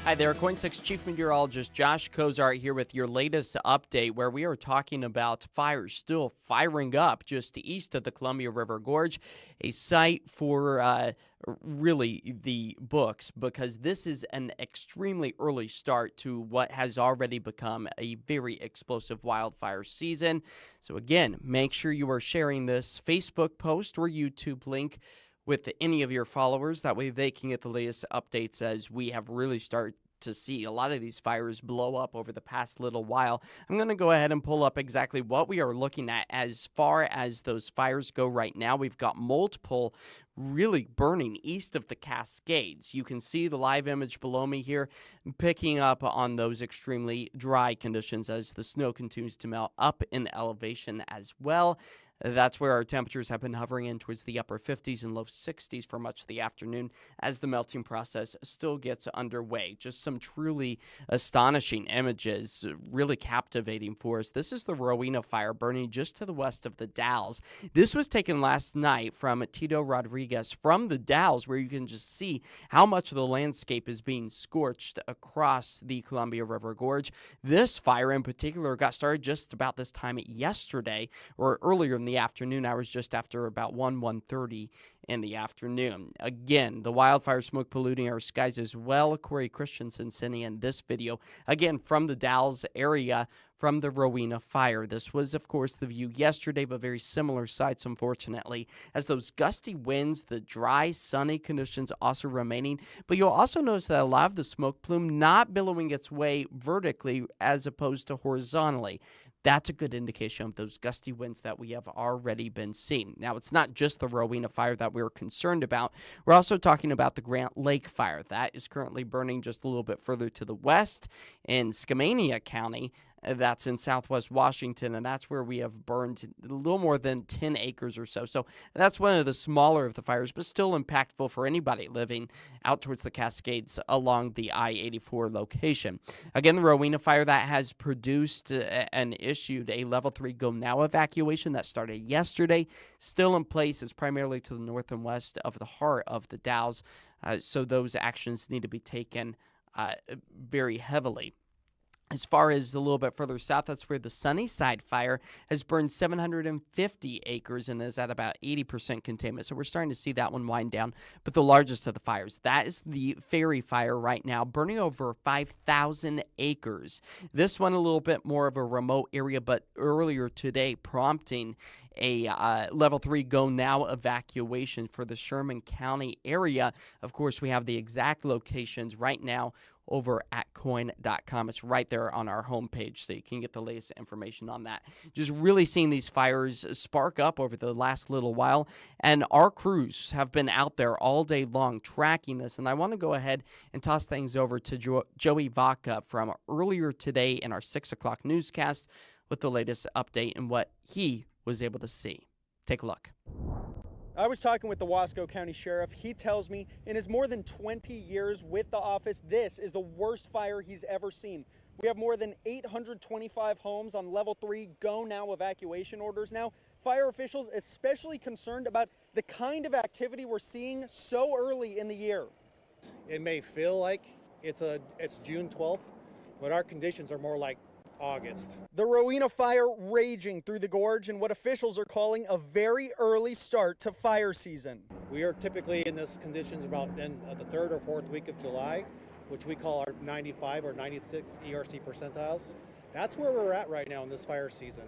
Hi there, KOIN 6 Chief Meteorologist Josh Cozart here with your latest update where we are talking about fires still firing up just east of the Columbia River Gorge, a site for really the books because this is an extremely early start to what has already become a very explosive wildfire season. So again, make sure you are sharing this Facebook post or YouTube link with any of your followers. That way they can get the latest updates as we have really started to see a lot of these fires blow up over the past little while. I'm going to go ahead and pull up exactly what we are looking at as far as those fires go right now. We've got multiple really burning east of the Cascades. You can see the live image below me here, picking up on those extremely dry conditions as the snow continues to melt up in elevation as well. That's where our temperatures have been hovering in towards the upper 50s and low 60s for much of the afternoon as the melting process still gets underway. Just some truly astonishing images, really captivating for us. This is the Rowena fire burning just to the west of the Dalles. This was taken last night from Tito Rodriguez from the Dalles, where you can just see how much of the landscape is being scorched across the Columbia River Gorge. This fire in particular got started just about this time yesterday, or earlier in the afternoon hours, just after about 1:30 in the afternoon. Again, the wildfire smoke polluting our skies as well. Corey Christensen sending in this video, again, from the Dalles area, from the Rowena fire. This was, of course, the view yesterday, but very similar sights, unfortunately, as those gusty winds, the dry, sunny conditions also remaining. But you'll also notice that a lot of the smoke plume not billowing its way vertically as opposed to horizontally. That's a good indication of those gusty winds that we have already been seeing. Now, it's not just the Rowena fire that we're concerned about. We're also talking about the Grant Lake fire. That is currently burning just a little bit further to the west in Skamania County. That's in southwest Washington, and that's where we have burned a little more than 10 acres or so. So that's one of the smaller of the fires, but still impactful for anybody living out towards the Cascades along the I-84 location. Again, the Rowena fire that has produced and issued a level 3 Go Now evacuation that started yesterday, still in place, is primarily to the north and west of the heart of the Dalles. So those actions need to be taken very heavily. As far as a little bit further south, that's where the Sunnyside fire has burned 750 acres and is at about 80% containment. So we're starting to see that one wind down. But the largest of the fires, that is the Ferry fire right now, burning over 5,000 acres. This one a little bit more of a remote area, but earlier today prompting a level 3 Go Now evacuation for the Sherman County area. Of course, we have the exact locations right now over at KOIN.com. It's right there on our homepage, so you can get the latest information on that. Just really seeing these fires spark up over the last little while, and our crews have been out there all day long tracking this, and I want to go ahead and toss things over to Joey Vaca from earlier today in our 6 o'clock newscast with the latest update and what he was able to see. Take a look. I was talking with the Wasco County Sheriff. He tells me in his more than 20 years with the office, this is the worst fire he's ever seen. We have more than 825 homes on level 3 Go Now evacuation orders now. Fire officials especially concerned about the kind of activity we're seeing so early in the year. It may feel like it's June 12th, but our conditions are more like August. The Rowena fire raging through the gorge in what officials are calling a very early start to fire season. We are typically in this conditions about in the 3rd or 4th week of July, which we call our 95 or 96 ERC percentiles. That's where we're at right now in this fire season.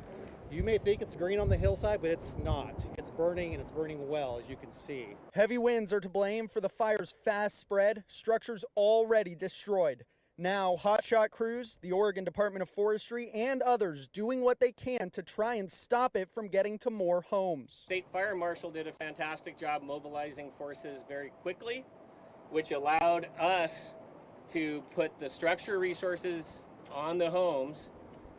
You may think it's green on the hillside, but it's not. It's burning, and it's burning well, as you can see. Heavy winds are to blame for the fire's fast spread, structures already destroyed. Now, hotshot crews, the Oregon Department of Forestry, and others doing what they can to try and stop it from getting to more homes. State Fire Marshal did a fantastic job mobilizing forces very quickly, which allowed us to put the structure resources on the homes,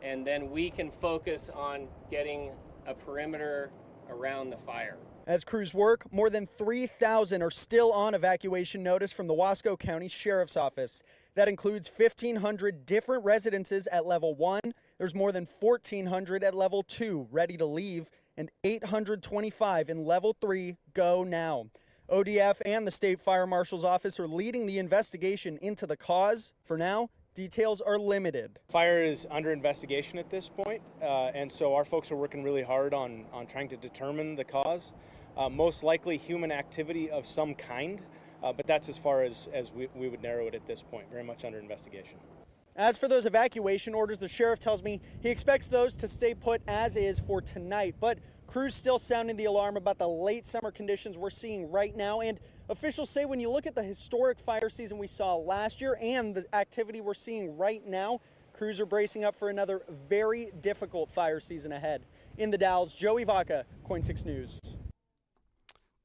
and then we can focus on getting a perimeter around the fire. As crews work, more than 3,000 are still on evacuation notice from the Wasco County Sheriff's Office. That includes 1,500 different residences at level 1. There's more than 1,400 at level 2 ready to leave, and 825 in level 3 Go Now. ODF and the State Fire Marshal's Office are leading the investigation into the cause. For now, details are limited. Fire is under investigation at this point, and so our folks are working really hard on trying to determine the cause. Most likely human activity of some kind, but that's as far as we would narrow it at this point. Very much under investigation. As for those evacuation orders, the sheriff tells me he expects those to stay put as is for tonight, but crews still sounding the alarm about the late summer conditions we're seeing right now. And officials say when you look at the historic fire season we saw last year and the activity we're seeing right now, crews are bracing up for another very difficult fire season ahead. In the Dalles, Joey Vaca, KOIN 6 News.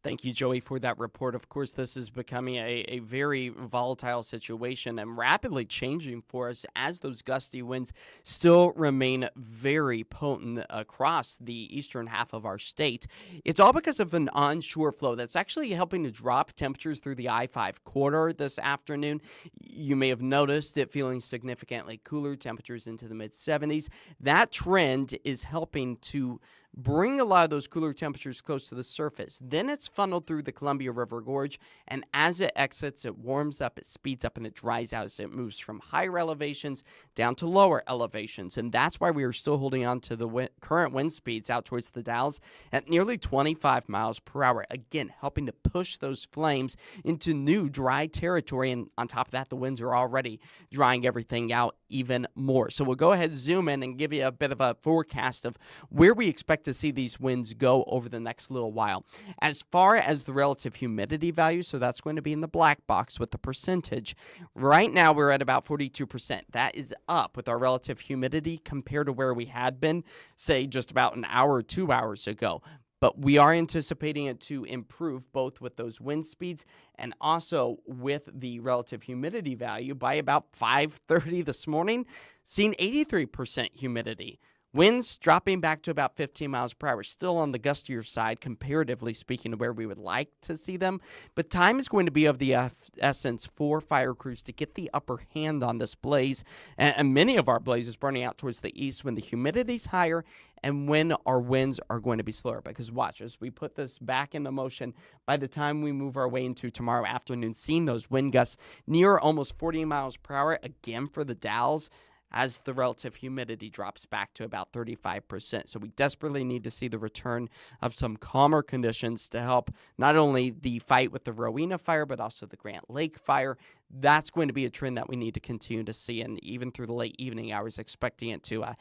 Thank you, Joey, for that report. Of course, this is becoming a very volatile situation and rapidly changing for us as those gusty winds still remain very potent across the eastern half of our state. It's all because of an onshore flow that's actually helping to drop temperatures through the I-5 corridor this afternoon. You may have noticed it feeling significantly cooler, temperatures into the mid-70s. That trend is helping to bring a lot of those cooler temperatures close to the surface. Then it's funneled through the Columbia River Gorge, and as it exits, it warms up, it speeds up, and it dries out as it moves from higher elevations down to lower elevations. And that's why we are still holding on to the current wind speeds out towards the Dalles at nearly 25 miles per hour. Again, helping to push those flames into new dry territory. And on top of that, the winds are already drying everything out even more. So we'll go ahead, zoom in, and give you a bit of a forecast of where we expect to see these winds go over the next little while. As far as the relative humidity value, so that's going to be in the black box with the percentage. Right now, we're at about 42%. That is up with our relative humidity compared to where we had been, say, just about an hour or 2 hours ago. But we are anticipating it to improve both with those wind speeds and also with the relative humidity value by about 5:30 this morning, seeing 83% humidity. Winds dropping back to about 15 miles per hour, still on the gustier side, comparatively speaking, to where we would like to see them. But time is going to be of the essence for fire crews to get the upper hand on this blaze. And many of our blazes burning out towards the east when the humidity's higher and when our winds are going to be slower. Because watch, as we put this back into motion, by the time we move our way into tomorrow afternoon, seeing those wind gusts near almost 40 miles per hour, again for the Dalles, as the relative humidity drops back to about 35%. So we desperately need to see the return of some calmer conditions to help not only the fight with the Rowena fire, but also the Grant Lake fire. That's going to be a trend that we need to continue to see, and even through the late evening hours, expecting it to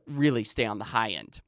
really stay on the high end.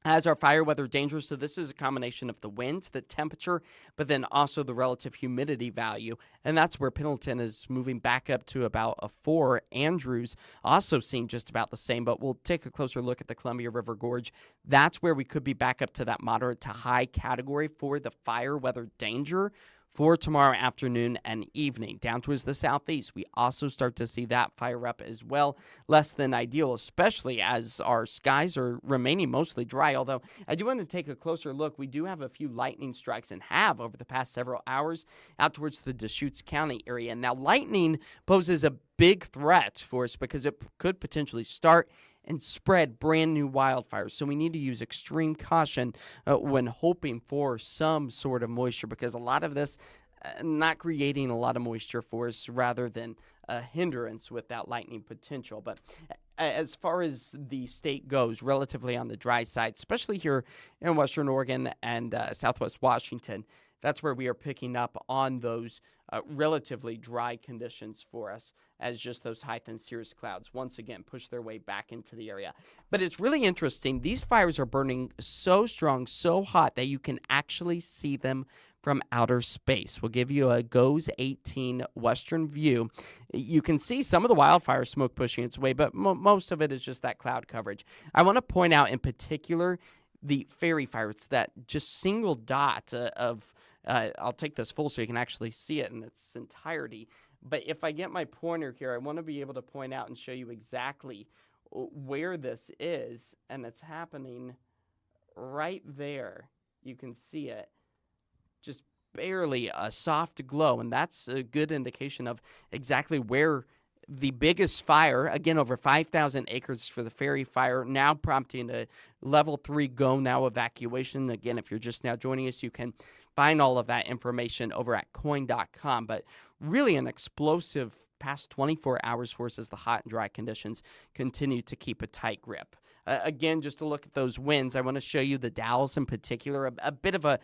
As our fire weather danger, so this is a combination of the wind, the temperature, but then also the relative humidity value. And that's where Pendleton is moving back up to about a 4. Andrews also seeing just about the same, but we'll take a closer look at the Columbia River Gorge. That's where we could be back up to that moderate to high category for the fire weather danger for tomorrow afternoon and evening. Down towards the southeast, we also start to see that fire up as well. Less than ideal, especially as our skies are remaining mostly dry, although I do want to take a closer look. We do have a few lightning strikes and have over the past several hours out towards the Deschutes County area. Now, lightning poses a big threat for us because it could potentially start and spread brand new wildfires. So we need to use extreme caution when hoping for some sort of moisture, because a lot of this not creating a lot of moisture for us rather than a hindrance with that lightning potential. But as far as the state goes, relatively on the dry side, especially here in Western Oregon and Southwest Washington, that's where we are picking up on those relatively dry conditions for us, as just those high thin cirrus clouds once again push their way back into the area. But it's really interesting. These fires are burning so strong, so hot, that you can actually see them from outer space. We'll give you a GOES 18 Western view. You can see some of the wildfire smoke pushing its way, but most of it is just that cloud coverage. I want to point out in particular the fairy fire. It's that just single dot of I'll take this full so you can actually see it in its entirety. But if I get my pointer here, I want to be able to point out and show you exactly where this is. And it's happening right there. You can see it. Just barely a soft glow. And that's a good indication of exactly where the biggest fire, again, over 5,000 acres for the Fairy Fire, now prompting a level 3 go now evacuation. Again, if you're just now joining us, you can find all of that information over at KOIN.com. But really an explosive past 24 hours for us as the hot and dry conditions continue to keep a tight grip. Again, just to look at those winds, I want to show you the Dalles in particular, a bit of a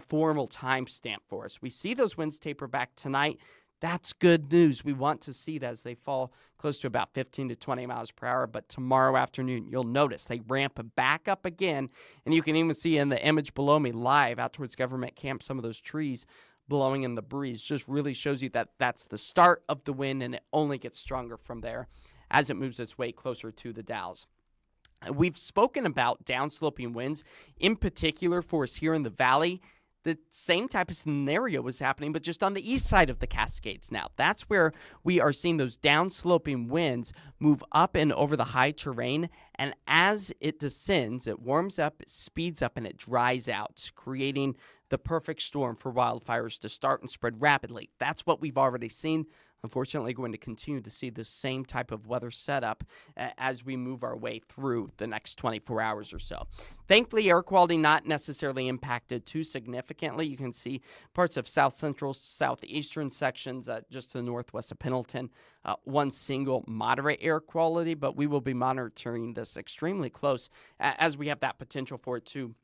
formal timestamp for us. We see those winds taper back tonight. That's good news. We want to see that as they fall close to about 15 to 20 miles per hour. But tomorrow afternoon, you'll notice they ramp back up again. And you can even see in the image below me live out towards Government Camp, some of those trees blowing in the breeze. Just really shows you that that's the start of the wind, and it only gets stronger from there as it moves its way closer to the Dalles. We've spoken about downsloping winds, in particular for us here in the valley. The same type of scenario was happening, but just on the east side of the Cascades now. That's where we are seeing those downsloping winds move up and over the high terrain, and as it descends, it warms up, it speeds up, and it dries out, creating the perfect storm for wildfires to start and spread rapidly. That's what we've already seen. Unfortunately, going to continue to see the same type of weather setup as we move our way through the next 24 hours or so. Thankfully, air quality not necessarily impacted too significantly. You can see parts of south central, southeastern sections just to the northwest of Pendleton, one single moderate air quality, but we will be monitoring this extremely close as we have that potential for it to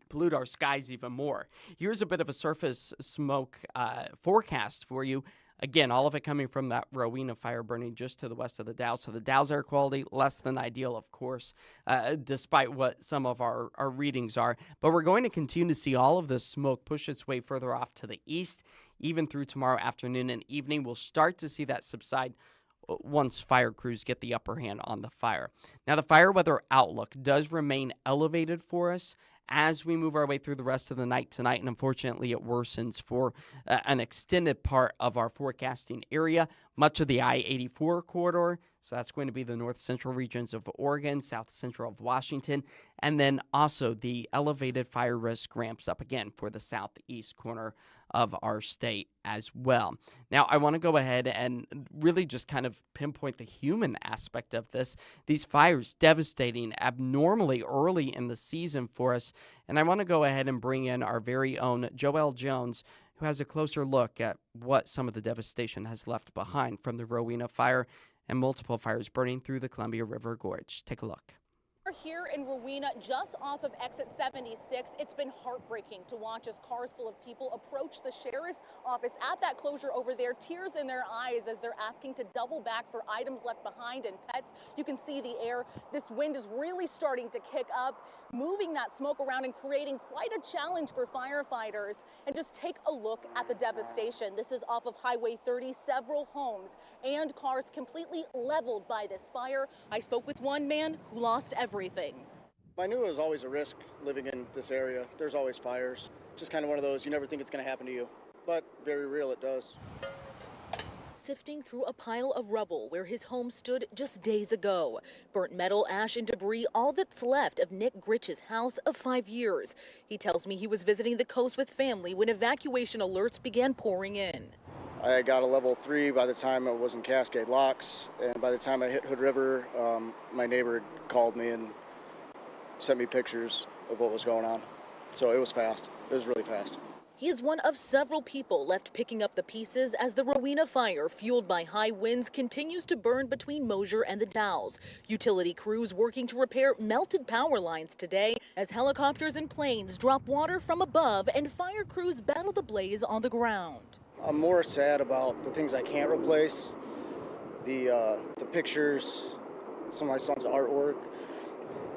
pollute our skies even more. Here's a bit of a surface smoke forecast for you. Again, all of it coming from that Rowena fire burning just to the west of the Dalles. So the Dalles air quality, less than ideal, of course, despite what some of our readings are. But we're going to continue to see all of this smoke push its way further off to the east, even through tomorrow afternoon and evening. We'll start to see that subside once fire crews get the upper hand on the fire. Now, the fire weather outlook does remain elevated for us as we move our way through the rest of the night tonight, and unfortunately it worsens for an extended part of our forecasting area, much of the I-84 corridor, so that's going to be the north-central regions of Oregon, south-central of Washington, and then also the elevated fire risk ramps up again for the southeast corner of our state as well. Now, I want to go ahead and really just kind of pinpoint the human aspect of this. These fires devastating abnormally early in the season for us, and I want to go ahead and bring in our very own Joelle Jones, who has a closer look at what some of the devastation has left behind from the Rowena fire and multiple fires burning through the Columbia River Gorge. Take a look. We're here in Rowena, just off of exit 76. It's been heartbreaking to watch as cars full of people approach the sheriff's office at that closure over there, tears in their eyes as they're asking to double back for items left behind and pets. You can see the air. This wind is really starting to kick up, moving that smoke around and creating quite a challenge for firefighters. And just take a look at the devastation. This is off of Highway 30, several homes and cars completely leveled by this fire. I spoke with one man who lost everything. I knew it was always a risk living in this area. There's always fires. Just kind of one of those, you never think it's going to happen to you. But very real, it does. Sifting through a pile of rubble where his home stood just days ago. Burnt metal, ash, and debris, all that's left of Nick Gritch's house of 5 years. He tells me he was visiting the coast with family when evacuation alerts began pouring in. I got a level 3 by the time I was in Cascade Locks, and by the time I hit Hood River, my neighbor called me and sent me pictures of what was going on. So it was fast. It was really fast. He is one of several people left picking up the pieces as the Rowena fire, fueled by high winds, continues to burn between Mosier and the Dalles. Utility crews working to repair melted power lines today as helicopters and planes drop water from above and fire crews battle the blaze on the ground. I'm more sad about the things I can't replace, the pictures, some of my son's artwork,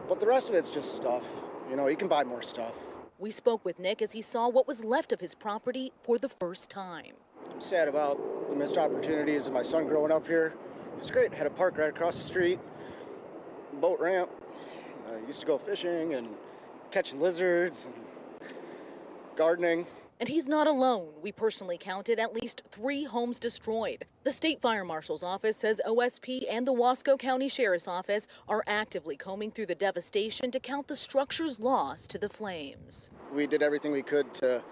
but the rest of it's just stuff. You know, you can buy more stuff. We spoke with Nick as he saw what was left of his property for the first time. I'm sad about the missed opportunities of my son growing up here. It's great. Had a park right across the street, boat ramp. I used to go fishing and catching lizards and gardening. And he's not alone. We personally counted at least 3 homes destroyed. The State Fire Marshal's office says OSP and the Wasco County Sheriff's Office are actively combing through the devastation to count the structures lost to the flames. We did everything we could to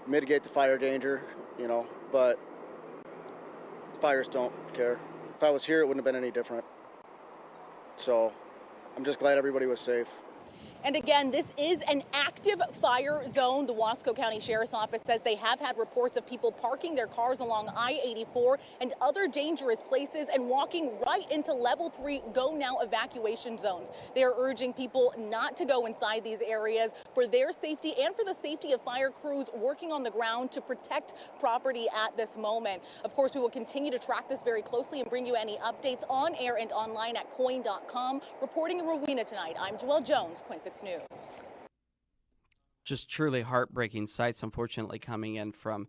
mitigate the fire danger, you know, but fires don't care. If I was here, it wouldn't have been any different. So I'm just glad everybody was safe. And again, this is an active fire zone. The Wasco County Sheriff's Office says they have had reports of people parking their cars along I-84 and other dangerous places and walking right into level 3 go now evacuation zones. They are urging people not to go inside these areas for their safety and for the safety of fire crews working on the ground to protect property at this moment. Of course, we will continue to track this very closely and bring you any updates on air and online at KOIN.com. Reporting in Rowena tonight, I'm Joelle Jones, KOIN 6 News. Just truly heartbreaking sights, unfortunately, coming in from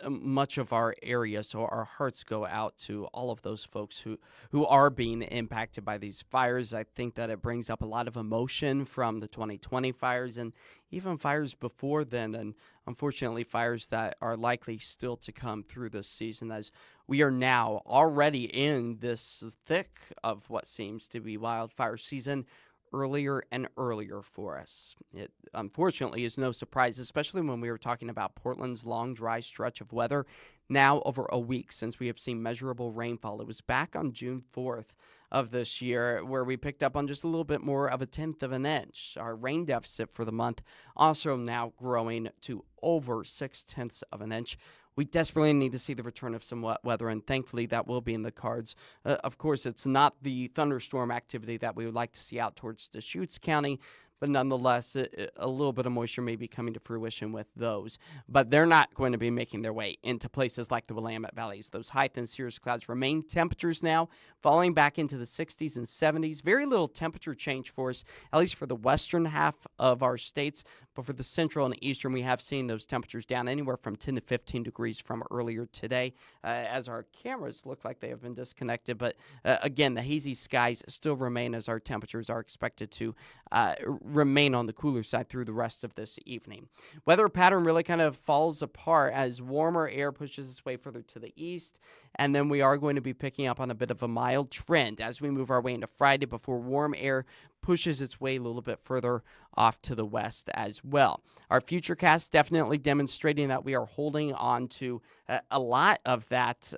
much of our area. So our hearts go out to all of those folks who are being impacted by these fires. I think that it brings up a lot of emotion from the 2020 fires and even fires before then, and unfortunately fires that are likely still to come through this season, as we are now already in this thick of what seems to be wildfire season, earlier and earlier for us. It unfortunately is no surprise, especially when we were talking about Portland's long, dry stretch of weather, now over a week since we have seen measurable rainfall. It was back on June 4th of this year where we picked up on just a little bit more of 1/10 of an inch. Our rain deficit for the month also now growing to over 6/10 of an inch. We desperately need to see the return of some wet weather, and thankfully that will be in the cards. Of course, it's not the thunderstorm activity that we would like to see out towards Deschutes County, but nonetheless, a little bit of moisture may be coming to fruition with those. But they're not going to be making their way into places like the Willamette Valleys. Those high thin cirrus clouds remain. Temperatures now falling back into the 60s and 70s. Very little temperature change for us, at least for the western half of our states. But for the central and eastern, we have seen those temperatures down anywhere from 10 to 15 degrees from earlier today, as our cameras look like they have been disconnected. But again, the hazy skies still remain as our temperatures are expected to remain on the cooler side through the rest of this evening. Weather pattern really kind of falls apart as warmer air pushes its way further to the east, and then we are going to be picking up on a bit of a mild trend as we move our way into Friday before warm air pushes its way a little bit further off to the west as well. Our futurecast definitely demonstrating that we are holding on to a lot of that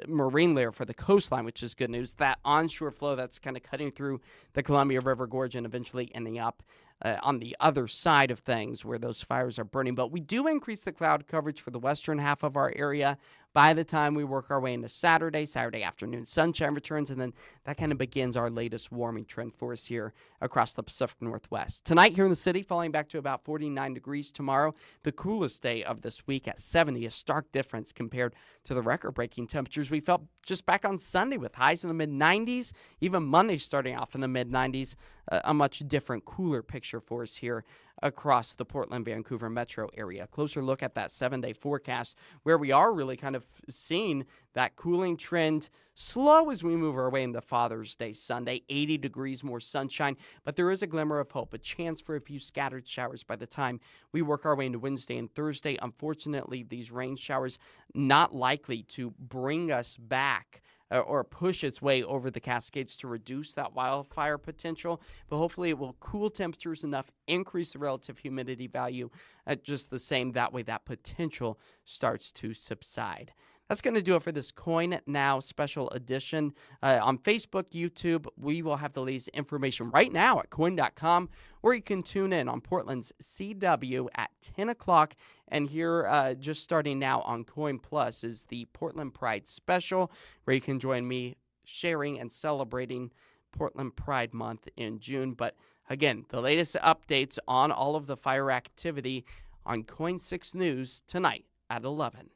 marine layer for the coastline, which is good news. That onshore flow that's kind of cutting through the Columbia River Gorge and eventually ending up on the other side of things where those fires are burning. But we do increase the cloud coverage for the western half of our area by the time we work our way into Saturday afternoon sunshine returns, and then that kind of begins our latest warming trend for us here across the Pacific Northwest. Tonight here in the city, falling back to about 49 degrees. Tomorrow, the coolest day of this week at 70, a stark difference compared to the record-breaking temperatures we felt just back on Sunday with highs in the mid-90s, even Monday starting off in the mid-90s, a much different, cooler picture for us here across the Portland, Vancouver metro area. Closer look at that 7-day forecast where we are really kind of seeing that cooling trend slow as we move our way into Father's Day Sunday. 80 degrees more sunshine, but there is a glimmer of hope, a chance for a few scattered showers by the time we work our way into Wednesday and Thursday. Unfortunately, these rain showers not likely to bring us back or push its way over the Cascades to reduce that wildfire potential, but hopefully it will cool temperatures enough, increase the relative humidity value at just the same. That way that potential starts to subside. That's going to do it for this KOIN Now special edition. On Facebook, YouTube, we will have the latest information right now at KOIN.com, or you can tune in on Portland's CW at 10 o'clock. And here, just starting now on KOIN Plus, is the Portland Pride Special, where you can join me sharing and celebrating Portland Pride Month in June. But again, the latest updates on all of the fire activity on KOIN 6 News tonight at 11.